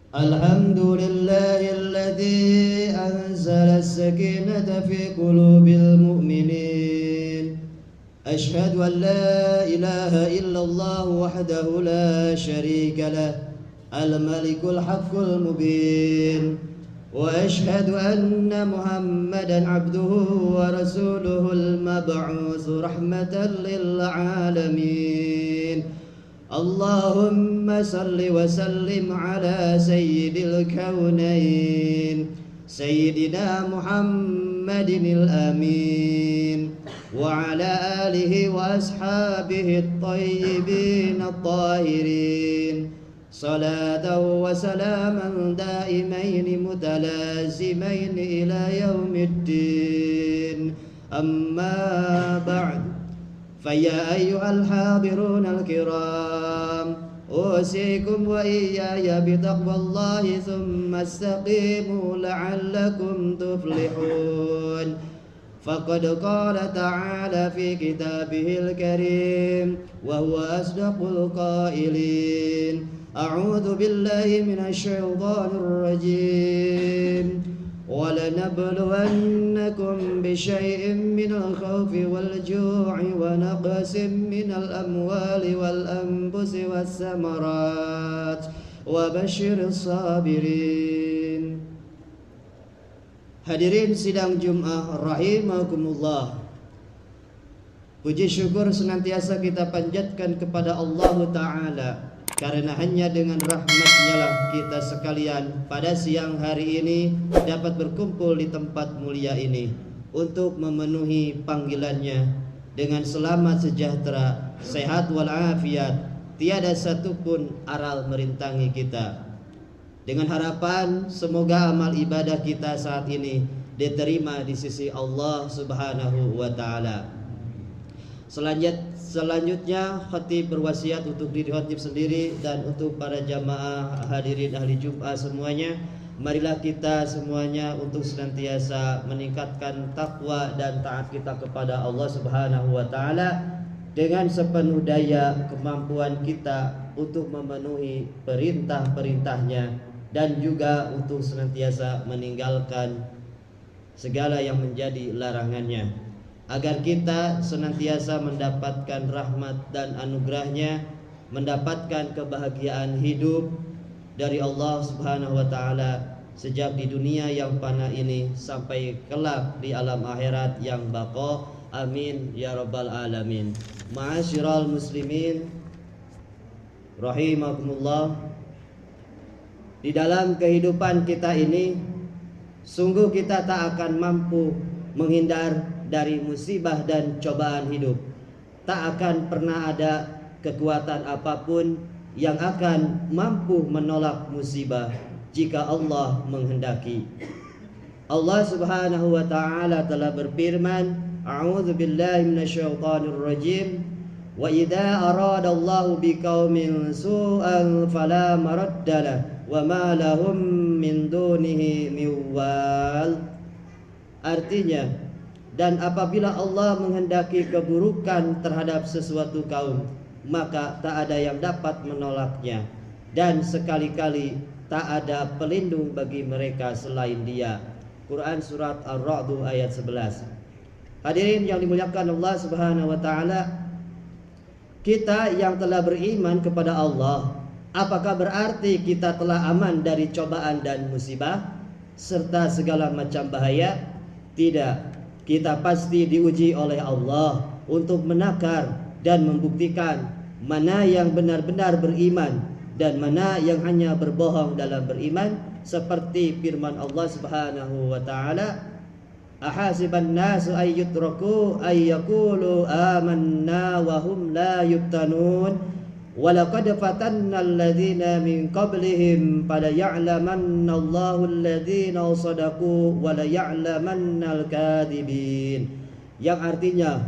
الحمد لله الذي أنزل السكينة في قلوب المؤمنين. أشهد أن لا إله إلا الله وحده لا شريك له الملك الحق المبين، وأشهد أن محمدا عبده ورسوله المبعوث رحمة للعالمين. اللهم صل وسلم على سيد الكونين سيدنا محمد الأمين وعلى آله وأصحابه الطيبين الطاهرين، صلاة وسلاما دائمين متلازمين إلى يوم الدين. أما بعد، فيا أيها الحاضرون الكرام، أوصيكم وإياي بتقوى الله ثم استقيموا لعلكم تفلحون. فقد قال تعالى في كتابه الكريم وهو أصدق القائلين: أعوذ بالله من الشيطان الرجيم. ولنبلونكم بشيء من الخوف والجوع ونقص من الأموال والأنفس والثمرات وبشر الصابرين. Hadirin sidang Jum'ah rahimakumullah, puji syukur senantiasa kita panjatkan kepada Allah Ta'ala, karena hanya dengan rahmat-Nya lah kita sekalian pada siang hari ini dapat berkumpul di tempat mulia ini untuk memenuhi panggilannya dengan selamat, sejahtera, sehat walafiat, tiada satupun aral merintangi kita. Dengan harapan semoga amal ibadah kita saat ini diterima di sisi Allah Subhanahu wa Ta'ala. Selanjutnya khatib berwasiat untuk diri khatib sendiri dan untuk para jamaah hadirin ahli Jum'ah semuanya. Marilah kita semuanya untuk senantiasa meningkatkan takwa dan taat kita kepada Allah Subhanahu wa Ta'ala dengan sepenuh daya kemampuan kita untuk memenuhi perintah-perintahnya dan juga untuk senantiasa meninggalkan segala yang menjadi larangannya, agar kita senantiasa mendapatkan rahmat dan anugerahnya, mendapatkan kebahagiaan hidup dari Allah Subhanahu wa Ta'ala sejak di dunia yang fana ini sampai kelak di alam akhirat yang baqa. Amin ya rabbal alamin. Ma'asyiral muslimin rahimakumullah, di dalam kehidupan kita ini sungguh kita tak akan mampu menghindar dari musibah dan cobaan hidup. Tak akan pernah ada kekuatan apapun yang akan mampu menolak musibah jika Allah menghendaki. Allah Subhanahu wa Ta'ala telah berfirman, A'udzu billahi minasyaitonir rajim. Wa idza aradallahu biqaumin su'an fala maraddalah wa ma lahum min dunihi miwal. Artinya, dan apabila Allah menghendaki keburukan terhadap sesuatu kaum, maka tak ada yang dapat menolaknya, dan sekali-kali tak ada pelindung bagi mereka selain Dia. Quran surat Ar-Ra'd ayat 11. Hadirin yang dimuliakan Allah Subhanahu wa Ta'ala, kita yang telah beriman kepada Allah, apakah berarti kita telah aman dari cobaan dan musibah serta segala macam bahaya? Tidak. Kita pasti diuji oleh Allah untuk menakar dan membuktikan mana yang benar-benar beriman dan mana yang hanya berbohong dalam beriman, seperti firman Allah Subhanahu wa Ta'ala, ahasiban nasu ay yutraku ay yaqulu amanna wa hum la yuftanun walaqad fatanna alladhina min qablihim fala ya'lamanna Allahu alladhina sadaqu wa la ya'lamanna al-kadhibin. Yang artinya,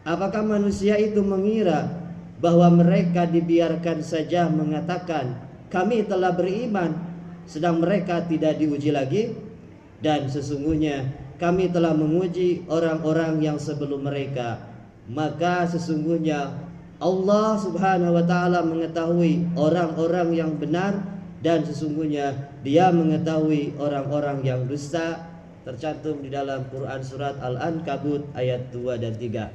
apakah manusia itu mengira bahwa mereka dibiarkan saja mengatakan kami telah beriman, sedang mereka tidak diuji lagi? Dan sesungguhnya kami telah menguji orang-orang yang sebelum mereka, maka sesungguhnya Allah Subhanahu wa Ta'ala mengetahui orang-orang yang benar dan sesungguhnya Dia mengetahui orang-orang yang dusta, tercantum di dalam Quran surat Al-Ankabut ayat 2 dan 3.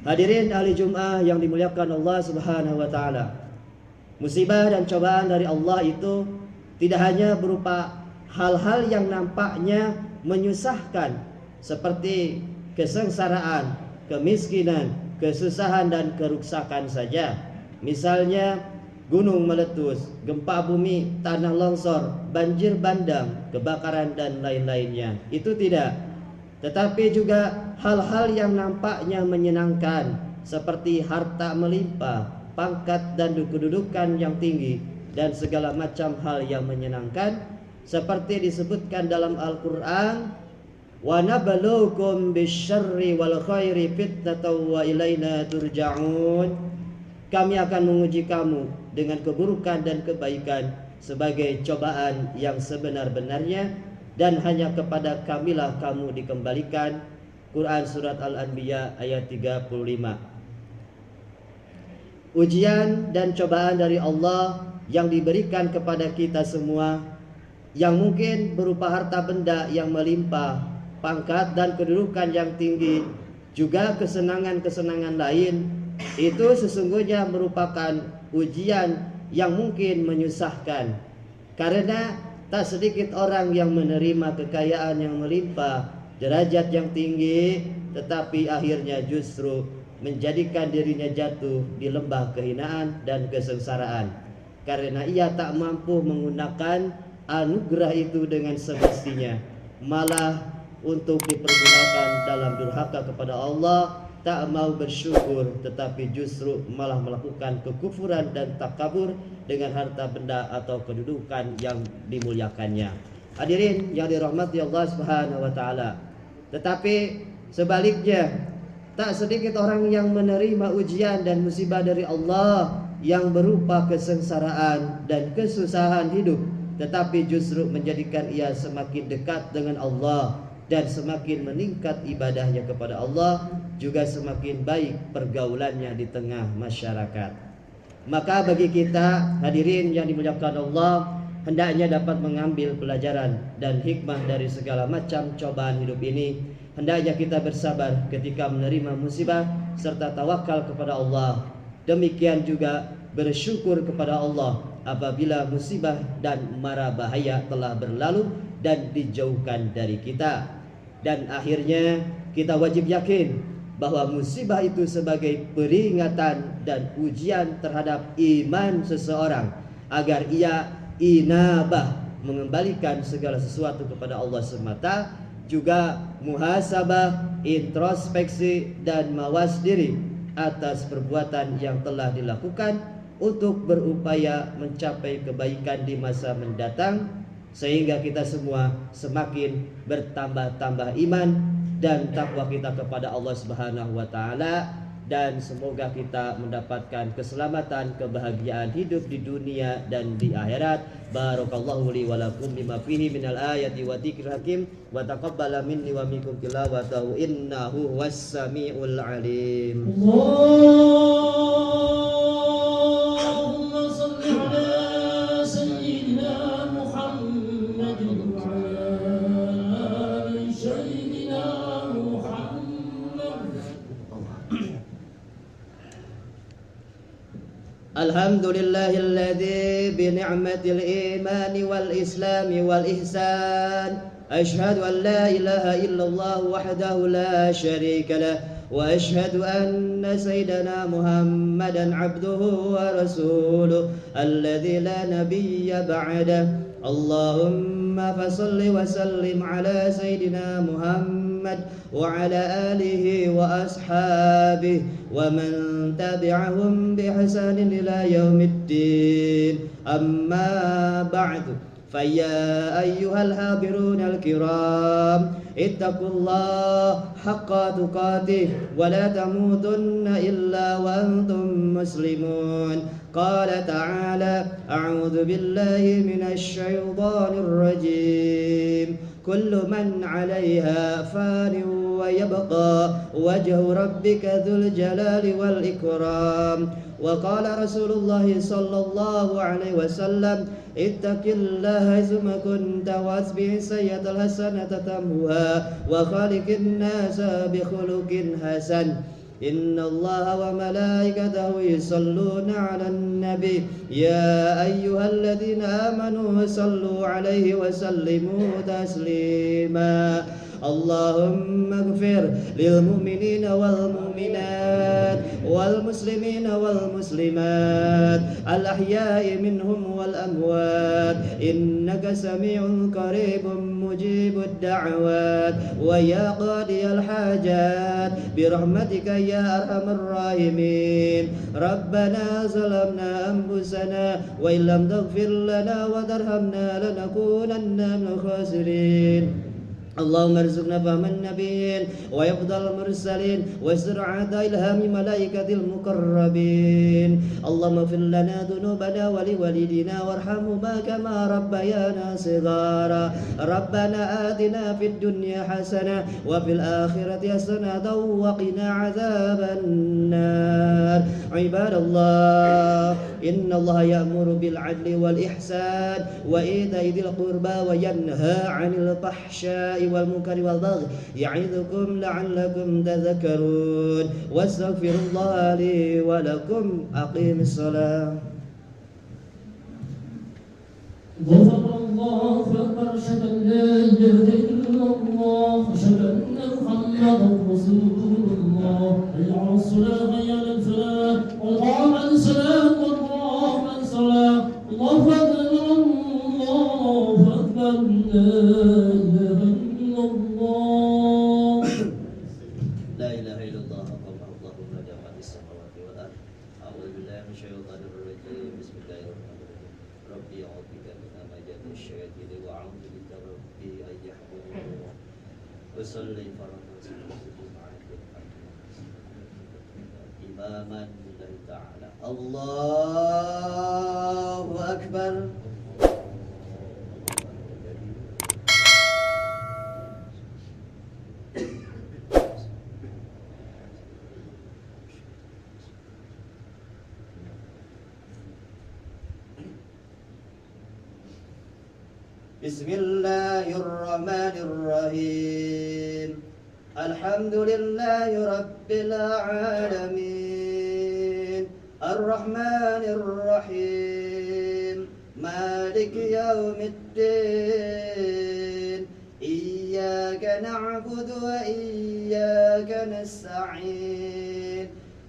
Hadirin ahli Jum'ah yang dimuliakan Allah Subhanahu wa taala. Musibah dan cobaan dari Allah itu tidak hanya berupa hal-hal yang nampaknya menyusahkan seperti kesengsaraan, kemiskinan, kesusahan dan keruksakan saja. Misalnya gunung meletus, gempa bumi, tanah longsor, banjir bandang, kebakaran dan lain-lainnya. Itu tidak. Tetapi juga hal-hal yang nampaknya menyenangkan seperti harta melimpah, pangkat dan kedudukan yang tinggi dan segala macam hal yang menyenangkan seperti disebutkan dalam Al-Qur'an, wa nabluukum bisyarri wal khairi fitnatan wa ilaina turja'un. Kami akan menguji kamu dengan keburukan dan kebaikan sebagai cobaan yang sebenar-benarnya, dan hanya kepada kamilah kamu dikembalikan. Quran surat Al-Anbiya ayat 35. Ujian dan cobaan dari Allah yang diberikan kepada kita semua, yang mungkin berupa harta benda yang melimpah, pangkat dan kedudukan yang tinggi, juga kesenangan-kesenangan lain, itu sesungguhnya merupakan ujian yang mungkin menyusahkan. Karena tak sedikit orang yang menerima kekayaan yang melimpah, derajat yang tinggi, tetapi akhirnya justru menjadikan dirinya jatuh di lembah kehinaan dan kesengsaraan, karena ia tak mampu menggunakan anugerah itu dengan semestinya, malah untuk dipergunakan dalam durhaka kepada Allah, tak mau bersyukur, tetapi justru malah melakukan kekufuran dan takabur dengan harta benda atau kedudukan yang dimuliakannya. Hadirin yang dirahmati Allah Subhanahu wa taala. Tetapi sebaliknya, tak sedikit orang yang menerima ujian dan musibah dari Allah yang berupa kesengsaraan dan kesusahan hidup, tetapi justru menjadikan ia semakin dekat dengan Allah dan semakin meningkat ibadahnya kepada Allah, juga semakin baik pergaulannya di tengah masyarakat. Maka bagi kita hadirin yang dimuliakan Allah, hendaknya dapat mengambil pelajaran dan hikmah dari segala macam cobaan hidup ini. Hendaknya kita bersabar ketika menerima musibah serta tawakal kepada Allah. Demikian juga bersyukur kepada Allah apabila musibah dan mara bahaya telah berlalu dan dijauhkan dari kita. Dan akhirnya kita wajib yakin bahwa musibah itu sebagai peringatan dan ujian terhadap iman seseorang, agar ia inabah, mengembalikan segala sesuatu kepada Allah semata, juga muhasabah, introspeksi dan mawas diri atas perbuatan yang telah dilakukan untuk berupaya mencapai kebaikan di masa mendatang, sehingga kita semua semakin bertambah-tambah iman dan takwa kita kepada Allah Subhanahu wa taala, dan semoga kita mendapatkan keselamatan, kebahagiaan hidup di dunia dan di akhirat. Barakallahu li wa lakum bima fihi minal ayati wa dzikril hakim, wa taqabbala minni wa minkum tilawatahu innahu was-sami'ul alim. Allahumma shalli ala sayyidina Muhammad wa ala ali sayyidina Muhammad. Alhamdulillahilladzi bi ni'matil imani wal islami wal ihsan. Ashhadu an la ilaha illallah wahdahu la syarika lah, wa ashhadu anna sayyidana Muhammadan abduhu wa rasuluh alladzi la nabiyya ba'dah. Allahumma fasalli wa sallim ala sayyidina Muhammad wa ala alihi wa ashabihi wa man tabi'ahum bi ihsanin ila yaumiddin. Amma ba'du, faya ayyuhal hadirunal kiram, ittaqullah haqqa tuqatih wa la tamutunna illa wa antum muslimun. Qala ta'ala, a'udzu billahi minasy syaithanir rajim. كل من عليها فان ويبقى وجه ربك ذو الجلال والإكرام. وقال رسول الله صلى الله عليه وسلم اتق الله حيثما كنت واتبع السيئة الحسنة تمحها وخالق الناس بخلق حسن إن الله وملائكته يصلون على النبي يا أيها الذين آمنوا صلوا عليه وسلموا تسليما. اللهم اغفر للمؤمنين والمؤمنات والمسلمين والمسلمات الأحياء منهم والأموات إنك سميع قريب مجيب الدعوات ويا قاضي الحاجات برحمتك يا أرحم الراحمين. ربنا ظلمنا أنفسنا وإن لم تغفر لنا وترحمنا لنكونن من الخاسرين. اللهم ارزقنا فهم النبيين ويفضل المرسلين وسرعة إلهام ملائكة المقربين. اللهم اغفر لنا ذنوبنا ولوالدينا وارحمهما كما ربيانا صغارا. ربنا آتنا في الدنيا حسنة وفي الآخرة حسنة وقنا عذاب النار. عباد الله إن الله يأمر بالعدل والإحسان وإيتاء ذي القربى وينهى عن الفحشاء والمنكر والبغي يعظكم لعلكم تذكرون. واستغفر الله لي ولكم. أقيم الصلاة. غفر الله أكبر أشهد أن لا إله إلا الله أشهد أن محمدا رسول الله حي على الصلاة حي على الفلاح وقام الصلاة وقام الصلاة الله أكبر الله أكبر لا إله إلا الله. لا إله إلا الله الله الله ما جمع في السماوات والأرض. أعوذ بالله من الشيطان الرجيم. بسم الله الرحمن الرحيم. ربي أعوذ بك من همزات الشياطين وأعوذ بك ربي أن يحضرون. وصلي فرض إماما لله تعالى. الله أكبر. بسم الله الرحمن الرحيم. الحمد لله رب العالمين الرحمن الرحيم مالك يوم الدين إياك نعبد وإياك نستعين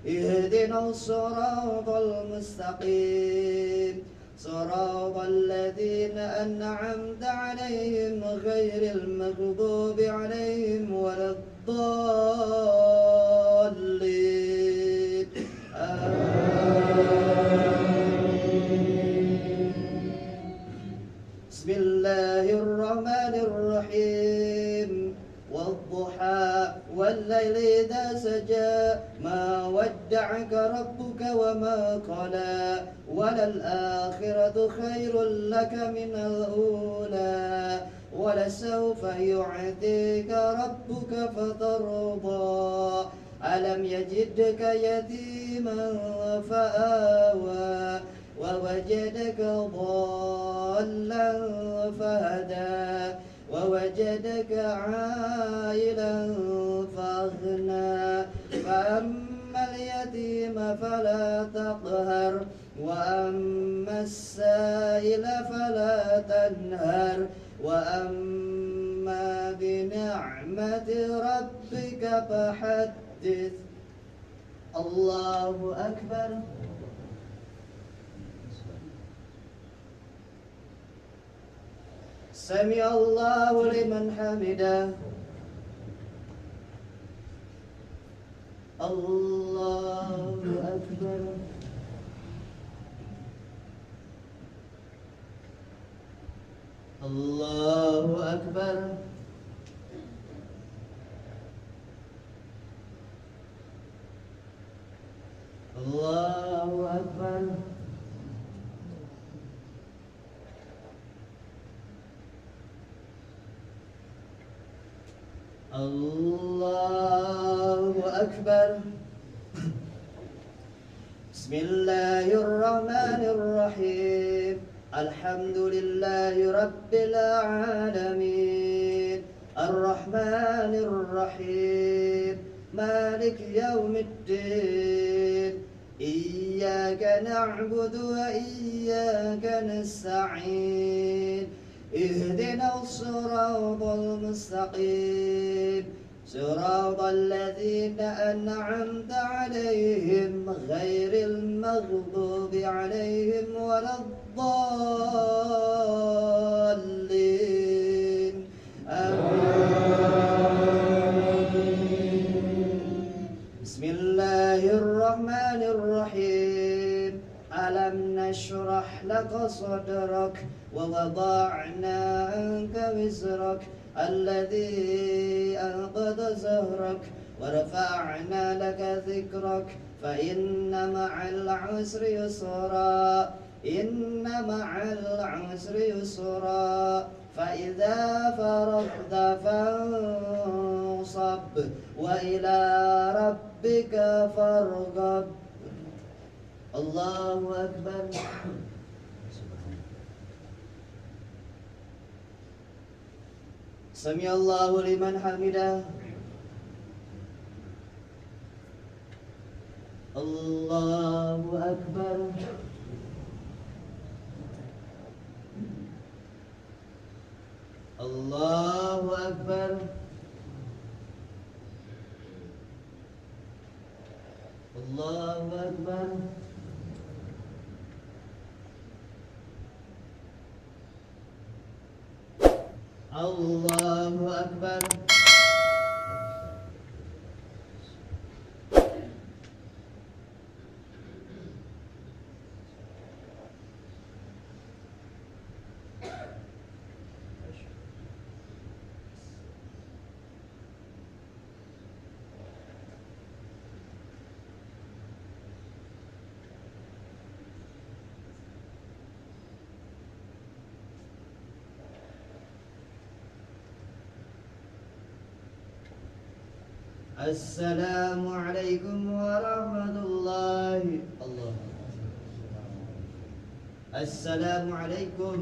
اهدنا الصراط المستقيم صراط الذين أنعمت عليهم غير المغضوب عليهم ولا الضالين بسم الله الرحمن الرحيم والضحى والليل إذا سجى ما ودعك ربك وما قلى وللآخرة خير لك من الأولى ولسوف يعطيك ربك فترضى ألم يجدك يتيما فآوى ووجدك ضالا فهدى ووجدك عائلا فأغنى فأما اليتيم فلا تقهر وأما السائل فلا تنهر وأما بنعمة ربك فحدث. الله أكبر. سمع الله لمن حمده. الله أكبر. الله أكبر. الله أكبر. الله أكبر. بسم الله الرحمن الرحيم. الحمد لله رب العالمين الرحمن الرحيم مالك يوم الدين إياك نعبد وإياك نستعين اهدنا الصراط المستقيم صراط الذين أنعمت عليهم غير المغضوب عليهم ولا الضالين آمين. بسم الله الرحمن الرحيم. ألم نشرح لك صدرك ووضعنا عنك وزرك الذي أنقض ظهرك ورفعنا لك ذكرك فإن مع العسر يسرا إن مع العسر يسرا فإذا فرغت فانصب وإلى ربك فارغب. الله أكبر. سمع الله لمن حمده. الله أكبر. الله أكبر. الله أكبر. الله أكبر. السلام عليكم ورحمة الله. السلام عليكم